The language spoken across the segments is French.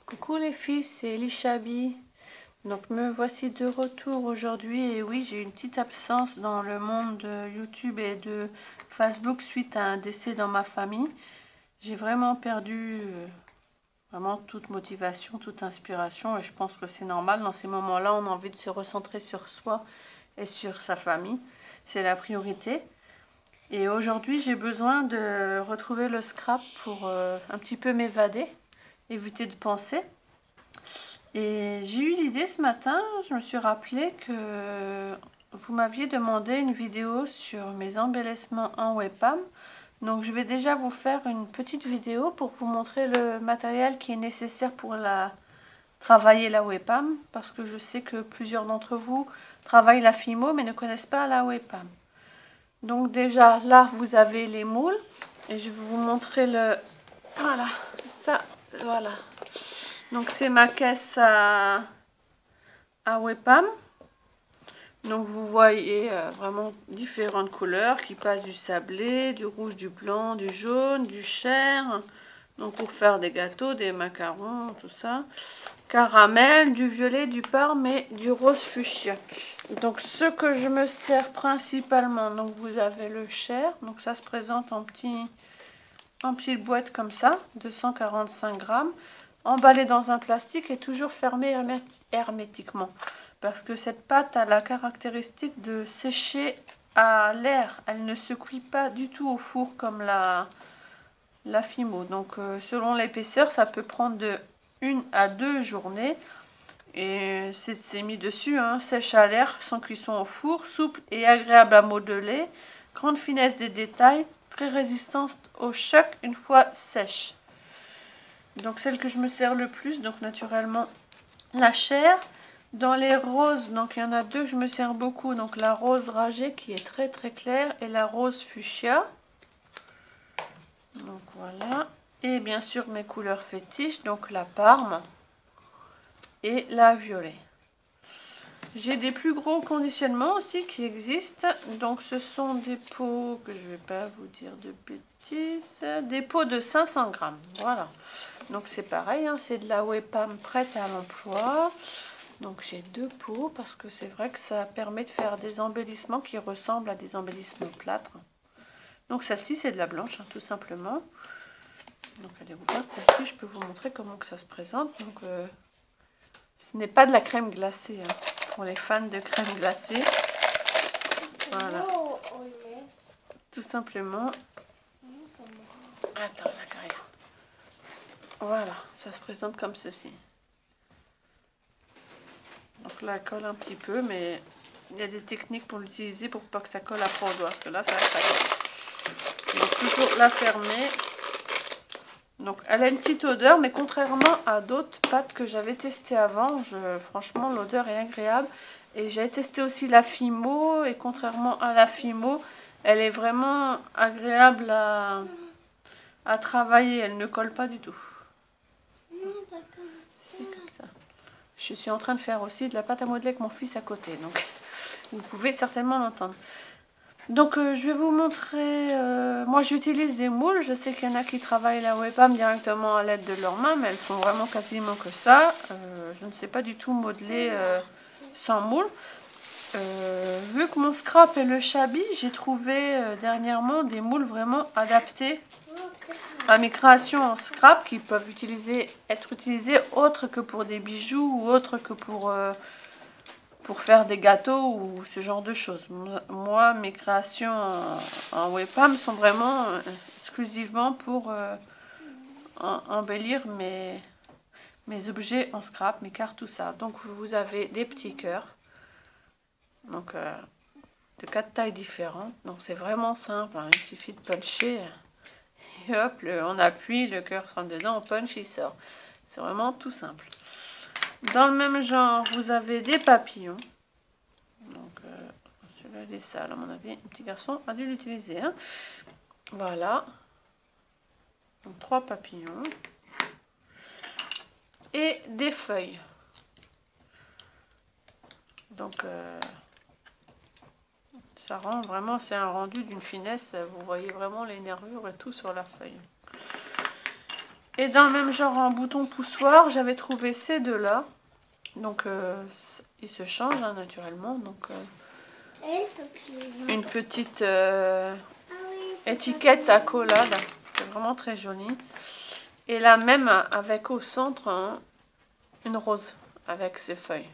Coucou les filles, c'est Elishabi. Donc me voici de retour aujourd'hui et oui, j'ai une petite absence dans le monde de YouTube et de Facebook suite à un décès dans ma famille. J'ai vraiment perdu vraiment toute motivation, toute inspiration et je pense que c'est normal. Dans ces moments-là, on a envie de se recentrer sur soi et sur sa famille. C'est la priorité. Et aujourd'hui, j'ai besoin de retrouver le scrap pour un petit peu m'évader, éviter de penser. Et j'ai eu l'idée ce matin, je me suis rappelé que vous m'aviez demandé une vidéo sur mes embellissements en webcam. Donc je vais déjà vous faire une petite vidéo pour vous montrer le matériel qui est nécessaire pour travailler la webcam. Parce que je sais que plusieurs d'entre vous travaillent la Fimo mais ne connaissent pas la webcam. Donc déjà là vous avez les moules et je vais vous montrer le... Voilà, ça, voilà. Donc c'est ma caisse à webcam. Donc vous voyez vraiment différentes couleurs qui passent du sablé, du rouge, du blanc, du jaune, du chair. Donc pour faire des gâteaux, des macarons, tout ça. Caramel, du violet, du parme et du rose fuchsia. Donc ce que je me sers principalement, donc vous avez le chair. Donc ça se présente en petite boîte comme ça, 245 grammes. Emballé dans un plastique et toujours fermé hermétiquement. Parce que cette pâte a la caractéristique de sécher à l'air. Elle ne se cuit pas du tout au four comme la Fimo. Donc selon l'épaisseur, ça peut prendre de 1 à 2 journées. Et c'est mis dessus, hein, sèche à l'air, sans cuisson au four, souple et agréable à modeler. Grande finesse des détails, très résistante au choc une fois sèche. Donc celle que je me sers le plus, donc naturellement la chair. Dans les roses, donc il y en a deux que je me sers beaucoup. Donc la rose ragée qui est très très claire et la rose fuchsia. Donc voilà. Et bien sûr mes couleurs fétiches, donc la parme et la violet. J'ai des plus gros conditionnements aussi qui existent. Donc ce sont des pots que je ne vais pas vous dire de bêtises. Des pots de 500 grammes. Voilà. Donc c'est pareil, hein, c'est de la webcam prête à l'emploi. Donc j'ai deux pots parce que c'est vrai que ça permet de faire des embellissements qui ressemblent à des embellissements plâtre. Donc celle-ci c'est de la blanche, hein, tout simplement. Donc elle est ouverte, celle-ci je peux vous montrer comment que ça se présente. Donc ce n'est pas de la crème glacée, hein, pour les fans de crème glacée. Voilà. Tout simplement. Attends, Zacharia. Voilà, ça se présente comme ceci. Donc là, elle colle un petit peu, mais il y a des techniques pour l'utiliser pour pas que ça colle à fond au doigt. Parce que là, ça colle. Donc toujours la fermer. Donc elle a une petite odeur, mais contrairement à d'autres pâtes que j'avais testées avant, franchement, l'odeur est agréable. Et j'ai testé aussi la Fimo, et contrairement à la Fimo, elle est vraiment agréable à travailler. Elle ne colle pas du tout. C'est comme ça. Je suis en train de faire aussi de la pâte à modeler avec mon fils à côté, donc vous pouvez certainement l'entendre. Donc je vais vous montrer, moi j'utilise des moules, je sais qu'il y en a qui travaillent la webcam directement à l'aide de leurs mains, mais elles font vraiment quasiment que ça. Je ne sais pas du tout modeler sans moule. Vu que mon scrap est le Shabi, j'ai trouvé dernièrement des moules vraiment adaptés à mes créations en scrap qui peuvent être utilisées autre que pour des bijoux ou autre que pour faire des gâteaux ou ce genre de choses. Moi, mes créations en webcam sont vraiment exclusivement pour embellir mes objets en scrap, mes cartes, tout ça. Donc vous avez des petits cœurs, donc de 4 tailles différentes. Donc c'est vraiment simple, hein. Il suffit de puncher et hop, on appuie, le cœur rentre dedans, on punch, il sort. C'est vraiment tout simple. Dans le même genre, vous avez des papillons. Donc celui-là il est sale à mon avis, un petit garçon a dû l'utiliser, hein. Voilà, donc 3 papillons et des feuilles. Donc ça rend vraiment, c'est un rendu d'une finesse. Vous voyez vraiment les nervures et tout sur la feuille. Et dans le même genre en bouton poussoir, j'avais trouvé ces deux-là. Donc ils se changent hein, naturellement. Donc une petite étiquette à collade. C'est vraiment très joli. Et la même avec au centre hein, une rose avec ses feuilles.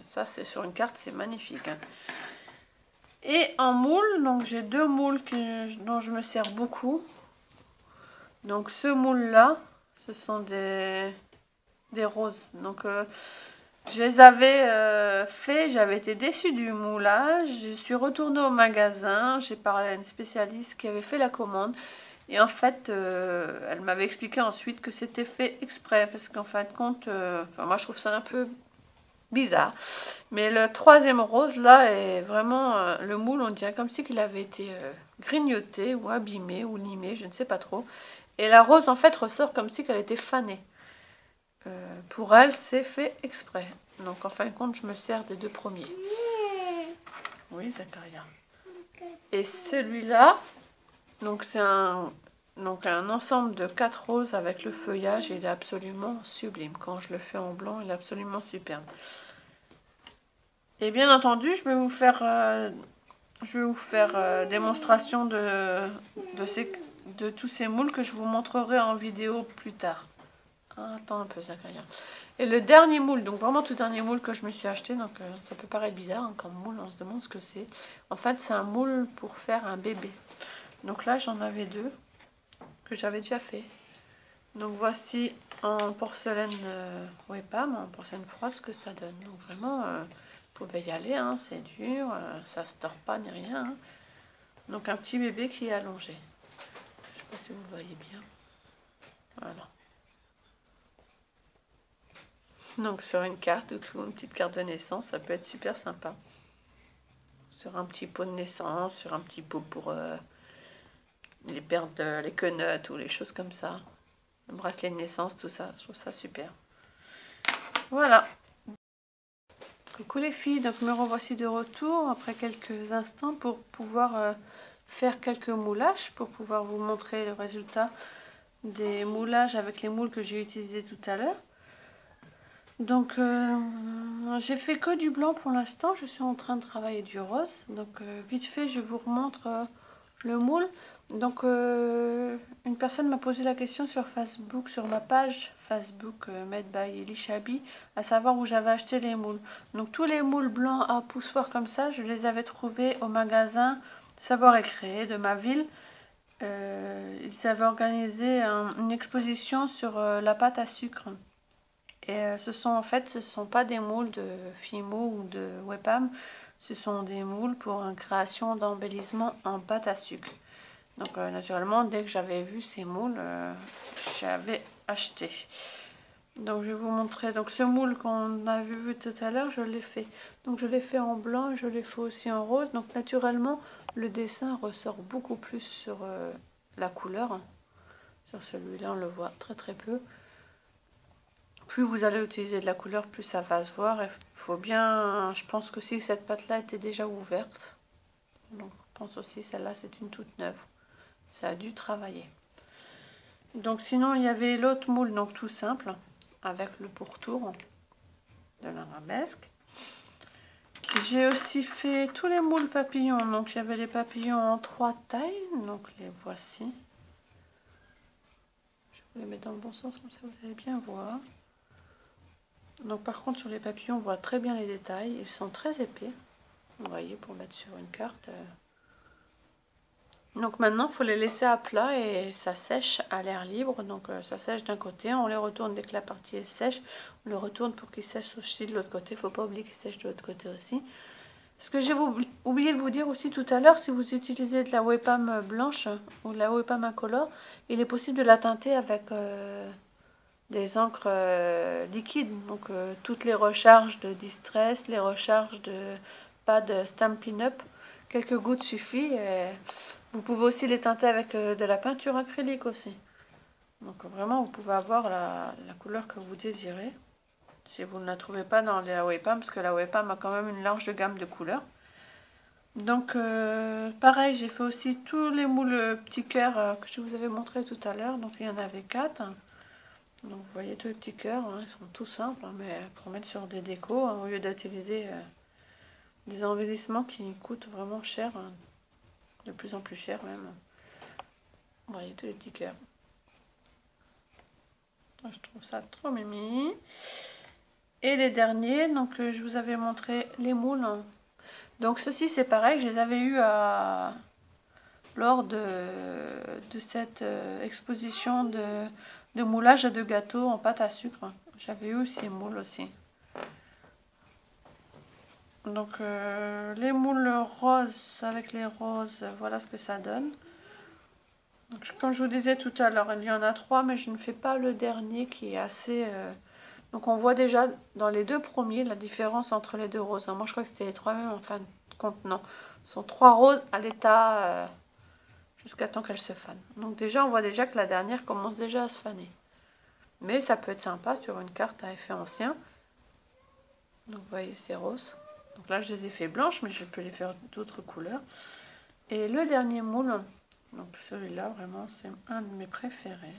Ça c'est sur une carte, c'est magnifique. Hein. Et en moule, donc j'ai deux moules dont je me sers beaucoup. Donc ce moule là, ce sont des roses. Donc je les avais fait, j'avais été déçue du moulage. Je suis retournée au magasin, j'ai parlé à une spécialiste qui avait fait la commande. Et en fait, elle m'avait expliqué ensuite que c'était fait exprès. Parce qu'en fin de compte, enfin, moi je trouve ça un peu bizarre. Mais le troisième rose là est vraiment le moule, on dirait comme si qu'il avait été grignoté ou abîmé ou limé, je ne sais pas trop. Et la rose en fait ressort comme si qu'elle était fanée. Pour elle, c'est fait exprès. Donc en fin de compte, je me sers des deux premiers. Oui, Zacharia. Et celui-là, donc c'est un ensemble de 4 roses avec le feuillage. Et il est absolument sublime. Quand je le fais en blanc, il est absolument superbe. Et bien entendu, je vais vous faire démonstration de tous ces moules que je vous montrerai en vidéo plus tard. Ah, attends un peu, Zacharia. Et le dernier moule, donc vraiment tout dernier moule que je me suis acheté, donc ça peut paraître bizarre hein, comme moule, on se demande ce que c'est. En fait, c'est un moule pour faire un bébé. Donc là, j'en avais deux que j'avais déjà fait. Donc voici en porcelaine Webam, en porcelaine froide, ce que ça donne. Donc vraiment, vous pouvez y aller, hein, c'est dur, ça se tord pas ni rien. Hein. Donc un petit bébé qui est allongé. Je sais pas si vous le voyez bien. Voilà. Donc sur une carte ou une petite carte de naissance, ça peut être super sympa. Sur un petit pot de naissance, sur un petit pot pour les pertes, les quenottes ou les choses comme ça. Le bracelet de naissance, tout ça, je trouve ça super. Voilà. Coucou les filles, donc me revoici de retour après quelques instants pour pouvoir faire quelques moulages, pour pouvoir vous montrer le résultat des moulages avec les moules que j'ai utilisés tout à l'heure. Donc j'ai fait que du blanc pour l'instant, je suis en train de travailler du rose. Donc vite fait je vous remontre le moule. Donc une personne m'a posé la question sur Facebook, sur ma page Facebook Made by Elishabi, à savoir où j'avais acheté les moules. Donc tous les moules blancs à poussoir comme ça, je les avais trouvés au magasin Savoir et Créer de ma ville. Ils avaient organisé une exposition sur la pâte à sucre. Et ce sont pas des moules de Fimo ou de Webam, ce sont des moules pour une création d'embellissement en pâte à sucre. Donc naturellement, dès que j'avais vu ces moules, j'avais acheté. Donc je vais vous montrer. Donc ce moule qu'on a vu tout à l'heure, je l'ai fait. Donc je l'ai fait en blanc, je l'ai fait aussi en rose. Donc naturellement, le dessin ressort beaucoup plus sur la couleur. Sur celui-là, on le voit très très peu. Plus vous allez utiliser de la couleur, plus ça va se voir. Il faut bien, je pense que si cette pâte-là était déjà ouverte, donc je pense aussi celle-là c'est une toute neuve. Ça a dû travailler. Donc sinon il y avait l'autre moule, donc tout simple, avec le pourtour de l'arabesque. J'ai aussi fait tous les moules papillons. Donc il y avait les papillons en 3 tailles, donc les voici. Je vais les mettre dans le bon sens comme ça vous allez bien voir. Donc par contre sur les papillons on voit très bien les détails, ils sont très épais, vous voyez, pour mettre sur une carte. Donc maintenant il faut les laisser à plat et ça sèche à l'air libre, donc ça sèche d'un côté, on les retourne dès que la partie est sèche, on le retourne pour qu'il sèche aussi de l'autre côté, il ne faut pas oublier qu'il sèche de l'autre côté aussi. Ce que j'ai oublié de vous dire aussi tout à l'heure, si vous utilisez de la Webam blanche ou de la Webam incolore, il est possible de la teinter avec des encres liquides, donc toutes les recharges de Distress, les recharges de pad Stampin' Up, quelques gouttes suffit. Et vous pouvez aussi les teinter avec de la peinture acrylique aussi. Donc vraiment vous pouvez avoir la couleur que vous désirez, si vous ne la trouvez pas dans la Webam, parce que la Webam a quand même une large gamme de couleurs. Donc pareil, j'ai fait aussi tous les moules petits cœurs que je vous avais montré tout à l'heure. Donc il y en avait 4. Donc vous voyez tous les petits cœurs, hein, ils sont tout simples, hein, mais pour mettre sur des décos, hein, au lieu d'utiliser des embellissements qui coûtent vraiment cher, hein, de plus en plus cher même. Vous voyez tous les petits cœurs. Je trouve ça trop mimi. Et les derniers, donc je vous avais montré les moules. Donc ceux-ci c'est pareil, je les avais eus lors de cette exposition de moulage de gâteaux en pâte à sucre. J'avais eu ces moules aussi. Donc les moules roses avec les roses, voilà ce que ça donne. Donc, comme je vous disais tout à l'heure, il y en a 3, mais je ne fais pas le dernier qui est assez... Donc on voit déjà dans les 2 premiers la différence entre les 2 roses. Moi je crois que c'était les 3 mêmes en fin de compte, non. Ce sont 3 roses à l'état jusqu'à temps qu'elles se fanent. Donc déjà on voit déjà que la dernière commence déjà à se faner. Mais ça peut être sympa sur une carte à effet ancien. Donc vous voyez c'est rose. Donc là je les ai fait blanches, mais je peux les faire d'autres couleurs. Et le dernier moule, donc celui-là vraiment c'est un de mes préférés.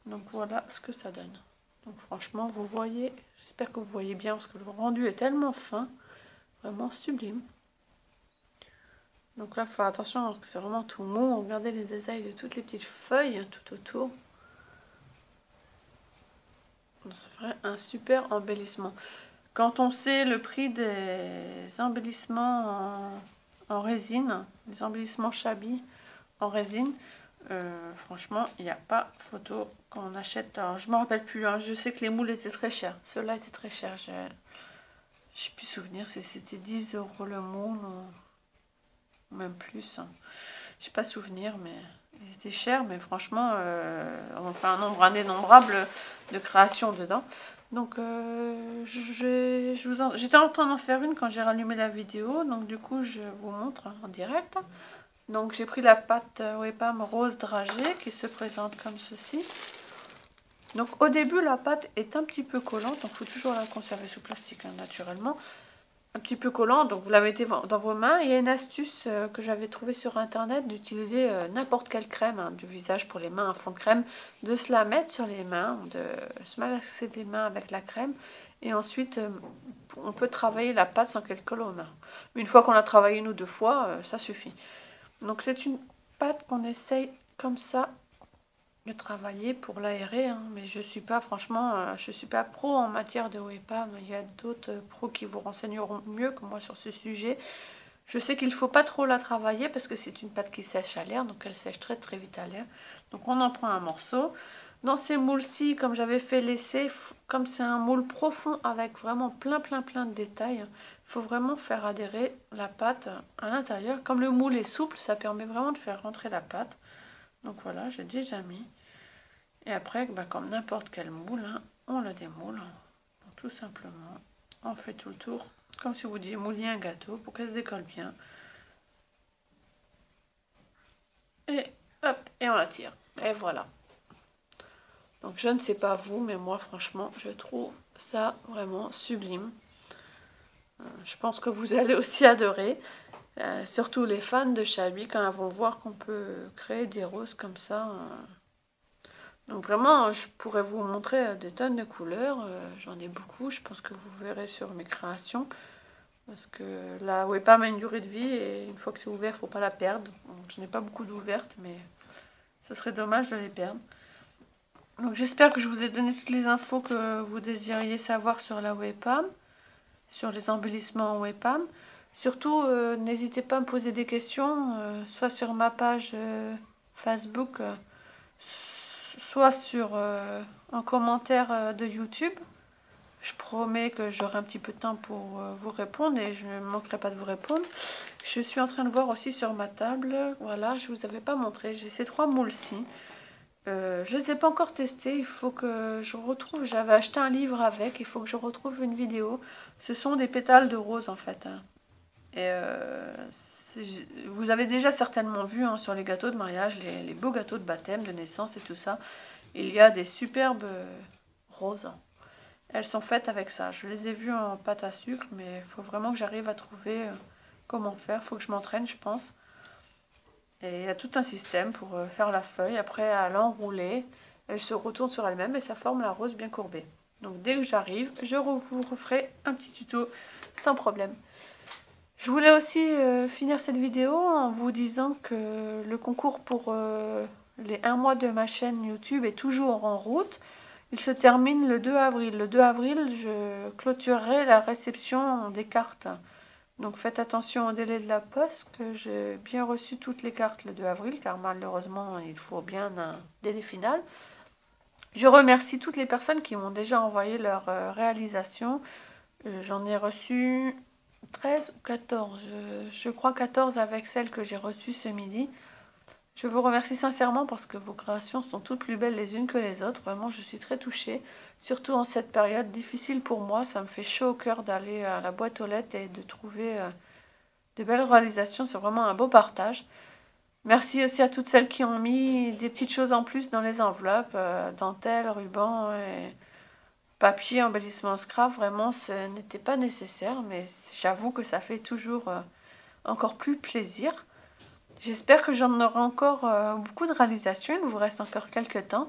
Donc voilà ce que ça donne. Donc franchement vous voyez, j'espère que vous voyez bien parce que le rendu est tellement fin, vraiment sublime. Donc là il faut faire attention parce que c'est vraiment tout mou, regardez les détails de toutes les petites feuilles tout autour. Ça ferait un super embellissement. Quand on sait le prix des embellissements en résine, les embellissements Chabi en résine, franchement, il n'y a pas photo quand on achète. Alors, je ne me rappelle plus, hein, je sais que les moules étaient très chers. Ceux-là étaient très chers. Je ne sais plus souvenir si c'était 10 € le moule ou même plus. Hein. Je sais pas souvenir, mais ils étaient chers. Mais franchement, on fait un nombre indénombrable de créations dedans. Donc, j'étais en train d'en faire une quand j'ai rallumé la vidéo. Donc, du coup, je vous montre en direct. Donc j'ai pris la pâte Wepam rose dragée qui se présente comme ceci. Donc au début la pâte est un petit peu collante, donc il faut toujours la conserver sous plastique hein, naturellement. Un petit peu collante, donc vous la mettez dans vos mains. Il y a une astuce que j'avais trouvée sur internet d'utiliser n'importe quelle crème hein, du visage pour les mains, un fond de crème, de se la mettre sur les mains, de se malaxer les mains avec la crème. Et ensuite on peut travailler la pâte sans qu'elle colle aux mains. Une fois qu'on l'a travaillée 1 ou 2 fois, ça suffit. Donc c'est une pâte qu'on essaye comme ça de travailler pour l'aérer, hein. Mais je suis pas franchement, je suis pas pro en matière de Wepam. Il y a d'autres pros qui vous renseigneront mieux que moi sur ce sujet. Je sais qu'il faut pas trop la travailler parce que c'est une pâte qui sèche à l'air, donc elle sèche très très vite à l'air. Donc on en prend un morceau. Dans ces moules-ci, comme j'avais fait l'essai, comme c'est un moule profond avec vraiment plein de détails, il faut vraiment faire adhérer la pâte à l'intérieur. Comme le moule est souple, ça permet vraiment de faire rentrer la pâte. Donc voilà, j'ai déjà mis. Et après, bah, comme n'importe quel moule, hein, on le démoule. Donc, tout simplement, on fait tout le tour. Comme si vous disiez mouliez un gâteau pour qu'elle se décolle bien. Et hop, et on la tire. Et voilà. Donc je ne sais pas vous, mais moi franchement, je trouve ça vraiment sublime. Je pense que vous allez aussi adorer. Surtout les fans de Chabi, quand elles vont voir qu'on peut créer des roses comme ça. Donc vraiment, je pourrais vous montrer des tonnes de couleurs. J'en ai beaucoup, je pense que vous verrez sur mes créations. Parce que la Wepam a une durée de vie et une fois que c'est ouvert, il ne faut pas la perdre. Donc, je n'ai pas beaucoup d'ouvertes, mais ce serait dommage de les perdre. Donc j'espère que je vous ai donné toutes les infos que vous désiriez savoir sur la Wepam, sur les embellissements en Wepam. Surtout, n'hésitez pas à me poser des questions, soit sur ma page Facebook, soit sur un commentaire de YouTube. Je promets que j'aurai un petit peu de temps pour vous répondre et je ne manquerai pas de vous répondre. Je suis en train de voir aussi sur ma table, voilà, je ne vous avais pas montré, j'ai ces 3 moules-ci. Je ne les ai pas encore testés, il faut que je retrouve, j'avais acheté un livre avec, il faut que je retrouve une vidéo. Ce sont des pétales de rose en fait. Hein. Et vous avez déjà certainement vu hein, sur les gâteaux de mariage, les beaux gâteaux de baptême, de naissance et tout ça. Il y a des superbes roses. Elles sont faites avec ça. Je les ai vues en pâte à sucre, mais il faut vraiment que j'arrive à trouver comment faire. Il faut que je m'entraîne, je pense. Et il y a tout un système pour faire la feuille. Après, à l'enrouler, elle se retourne sur elle-même et ça forme la rose bien courbée. Donc dès que j'arrive, je vous referai un petit tuto sans problème. Je voulais aussi finir cette vidéo en vous disant que le concours pour les 1 mois de ma chaîne YouTube est toujours en route. Il se termine le 2 avril. Le 2 avril, je clôturerai la réception des cartes. Donc faites attention au délai de la poste, que j'ai bien reçu toutes les cartes le 2 avril, car malheureusement, il faut bien un délai final. Je remercie toutes les personnes qui m'ont déjà envoyé leur réalisation. J'en ai reçu 13 ou 14, je crois 14 avec celle que j'ai reçue ce midi. Je vous remercie sincèrement parce que vos créations sont toutes plus belles les unes que les autres. Vraiment, je suis très touchée. Surtout en cette période difficile pour moi. Ça me fait chaud au cœur d'aller à la boîte aux lettres et de trouver de belles réalisations. C'est vraiment un beau partage. Merci aussi à toutes celles qui ont mis des petites choses en plus dans les enveloppes. Dentelle, ruban et papier, embellissement scrap. Vraiment, ce n'était pas nécessaire. Mais j'avoue que ça fait toujours encore plus plaisir. J'espère que j'en aurai encore beaucoup de réalisations. Il vous reste encore quelques temps.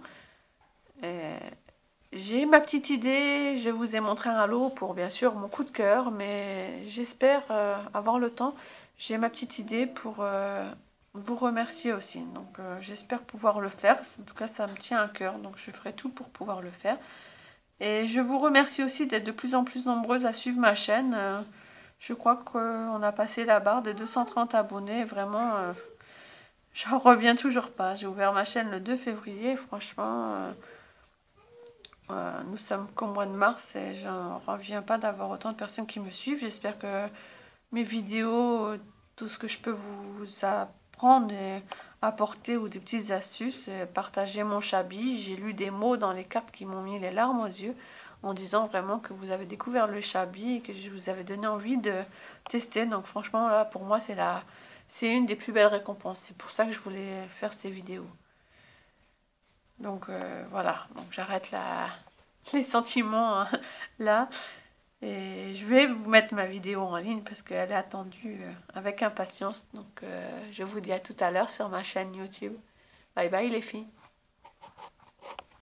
J'ai ma petite idée. Je vous ai montré un lot pour bien sûr mon coup de cœur. Mais j'espère avoir le temps. J'ai ma petite idée pour vous remercier aussi. Donc j'espère pouvoir le faire. En tout cas, ça me tient à cœur. Donc je ferai tout pour pouvoir le faire. Et je vous remercie aussi d'être de plus en plus nombreuses à suivre ma chaîne. Je crois qu'on a passé la barre des 230 abonnés. Vraiment, j'en reviens toujours pas. J'ai ouvert ma chaîne le 2 février. Franchement, nous sommes qu'au mois de mars et j'en reviens pas d'avoir autant de personnes qui me suivent. J'espère que mes vidéos, tout ce que je peux vous apprendre et apporter ou des petites astuces, partager mon Chabi. J'ai lu des mots dans les cartes qui m'ont mis les larmes aux yeux, en disant vraiment que vous avez découvert le Chabi et que je vous avais donné envie de tester. Donc franchement, là, pour moi, c'est une des plus belles récompenses. C'est pour ça que je voulais faire ces vidéos. Donc voilà, donc j'arrête les sentiments là. Et je vais vous mettre ma vidéo en ligne parce qu'elle est attendue avec impatience. Donc je vous dis à tout à l'heure sur ma chaîne YouTube. Bye bye les filles.